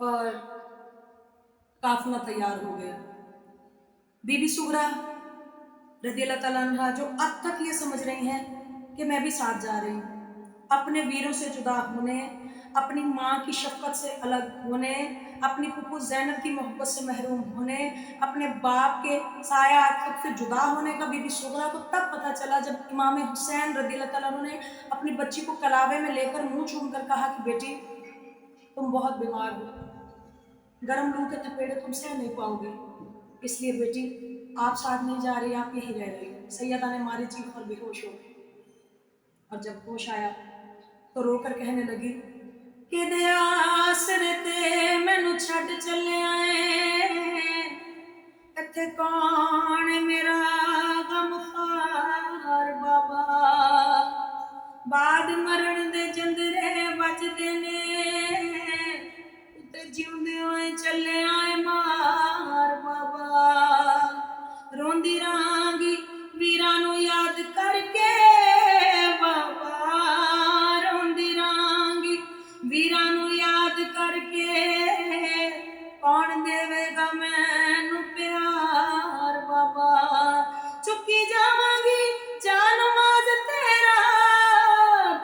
और काफिला तैयार हो गया। बीबी सुगरा रज़ियल्लाहु ताला अन्हा जो अब तक ये समझ रही हैं कि मैं भी साथ जा रही हूँ, अपने वीरों से जुदा होने, अपनी माँ की शफकत से अलग होने, अपनी फुप्पू ज़ैनब की मोहब्बत से महरूम होने, अपने बाप के साया आतिफ से जुदा होने का बीबी सुगरा को तब पता चला जब इमाम हुसैन रज़ियल्लाहु ताला अन्हु ने अपनी बच्ची को कलावे में लेकर मुंह चूम कर कहा कि बेटी तुम बहुत बीमार हो, गर्म लू के थपेड़े तुम सह नहीं पाओगे, इसलिए बेटी आप साथ नहीं जा रही, आप यहीं रह रही। सैयदा ने मारी चीख और बेहोश हो गई, और जब होश आया तो रोकर कहने लगी कि दया आसरे ते मैनू छड़ चले आए, इत्थे कौन मेरा गमखार बाबा, बाद मरण दे जंदरे बजदे ने, ते जिउंदे होए चले आए मार बाबा, रोंदी रांगी वीरां नू याद करके बाबा, रोंदी रांगी वीरां नू याद करके, कौन देवेगा मैनू प्यार बाबा, चुकी जावांगी जानमाज तेरा,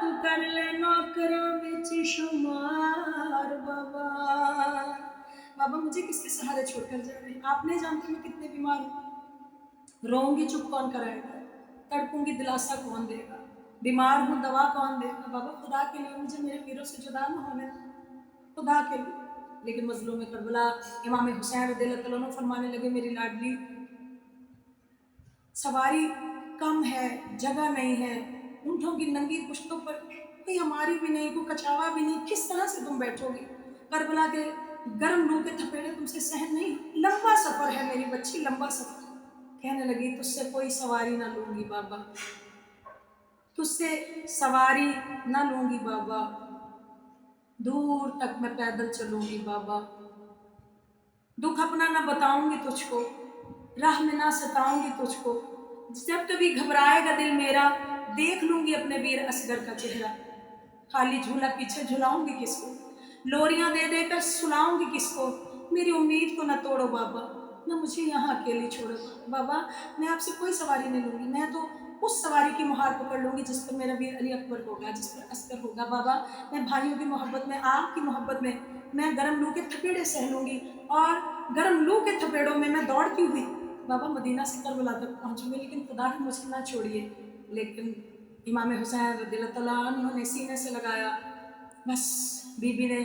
तू कर ले नौकरां विच शुमार बाबा। बाबा मुझे किसके सहारे छोड़कर जा रहे हैं, आप नहीं जानते मैं कितने बीमार हूँ, रोऊंगी चुप कौन कराएगा, तड़पूंगी दिलासा कौन देगा, बीमार हूँ दवा कौन देगा, बाबा खुदा के लिए मुझे मेरे वीरों से जुदा न होने, खुदा के लिए। लेकिन मजलूम करबला इमाम हुसैन रज़ियल्लाहु ताला अन्हु फरमाने लगे मेरी लाडली, सवारी कम है, जगह नहीं है, ऊँटों की नंगी पुश्तों पर कोई हमारी भी नहीं, कोई कछावा भी नहीं, किस तरह से तुम बैठोगी, करबला के गर्म लू के थपेड़े तुमसे सहन नहीं, लंबा सफ़र है मेरी बच्ची, लंबा सफ़र। कहने लगी तुझसे कोई सवारी ना लूँगी बाबा, तुझसे सवारी ना लूँगी बाबा, दूर तक मैं पैदल चलूँगी बाबा, दुख अपना ना बताऊँगी तुझको, राह में ना सताऊँगी तुझको, जब कभी घबराएगा दिल मेरा देख लूँगी अपने वीर असगर का चेहरा, खाली झूला पीछे झुलाऊँगी किसको, लोरियाँ दे देकर सुलाऊँगी किसको, मेरी उम्मीद को न तोड़ो बाबा, ना मुझे यहाँ अकेली छोड़ो बाबा, मैं आपसे कोई सवारी नहीं लूँगी, मैं तो उस सवारी की मुहार पकड़ लूँगी जिस पर मेरा वीर अली अकबर होगा, जिस पर अस्कर होगा बाबा, मैं भाइयों की मोहब्बत में, आपकी मोहब्बत में मैं गर्म लू के थपेड़े सह लूँगी, और गर्म लू के थपेड़ों में मैं दौड़ती हुई बाबा मदीना से करबला तक पहुँचूँगी, लेकिन खुदा की मुझे ना छोड़िए। लेकिन इमाम हुसैन रज़ियल्लाहु ताला अन्हु ने सीने से लगाया, बस बीबी ने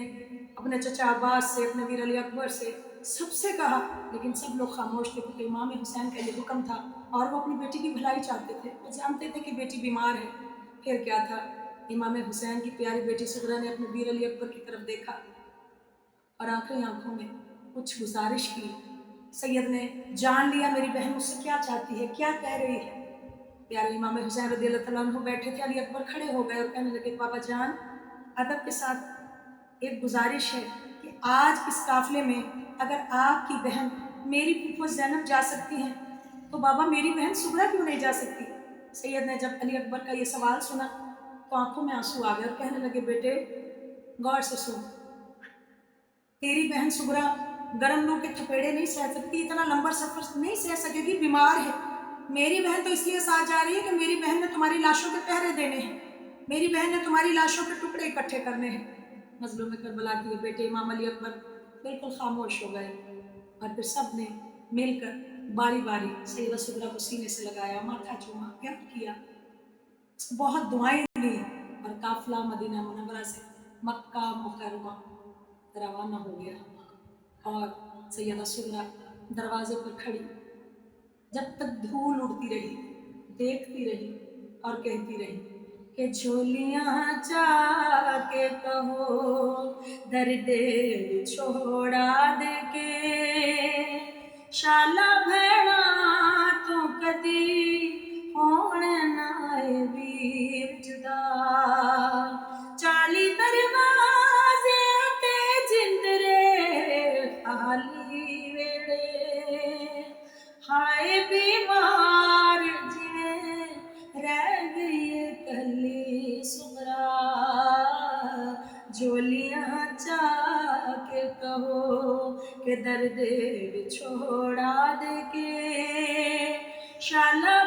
अपने चचा अब्बास से, अपने वीर अली अकबर से, सबसे कहा, लेकिन सब लोग खामोश थे क्योंकि इमाम हुसैन का ये हुक्म था और वो अपनी बेटी की भलाई चाहते थे, वो जानते थे कि बेटी बीमार है। फिर क्या था, इमाम हुसैन की प्यारी बेटी सुगरा ने अपने वीर अली अकबर की तरफ देखा और आंखों में कुछ गुजारिश की। सैयद ने जान लिया मेरी बहन मुझसे क्या चाहती है, क्या कह रही है। प्यारे इमाम हुसैन रज़ियल्लाहु ताला अन्हु बैठे थे, अली अकबर खड़े हो गए और कहने लगे बाबा जान, अदब के साथ एक गुजारिश है कि आज इस काफिले में अगर आपकी बहन मेरी फूफो ज़ैनब जा सकती हैं तो बाबा मेरी बहन सुगरा क्यों नहीं जा सकती। सैयद ने जब अली अकबर का ये सवाल सुना तो आंखों में आंसू आ गए और कहने लगे बेटे गौर से सुन, तेरी बहन सुगरा गर्म लू के थपेड़े नहीं सह सकती, इतना लंबा सफर नहीं सह सकेगी, बीमार है। मेरी बहन तो इसलिए साथ जा रही है कि मेरी बहन ने तुम्हारी लाशों के पहरे देने हैं, मेरी बहन ने तुम्हारी लाशों के टुकड़े इकट्ठे करने हैं। मजलूम करबला के बेटे इमाम अली अकबर बिल्कुल खामोश हो गए और फिर सब ने मिलकर बारी बारी सैयदा सुगरा को सीने से लगाया, माथा चूमा, प्यार किया, बहुत दुआएं दी और काफिला मदीना मुनव्वरा से मक्का मुकर्रमा रवाना हो गया। और सैयदा सुगरा दरवाजे पर खड़ी जब तक धूल उड़ती रही, देखती रही और कहती रही कि झोलियाँ जाके कहो दर्द छोड़ा दे के, शाला भैणा तो कदी होने नाए वीर जुदा, 40 दरवाजे ते जिंदरे खाली वेड़े, हाय बीमार जिवें रह गई कली सुगरा, झोलियाँ चा کے کہو کہ درد چھوڑا دے کے شالا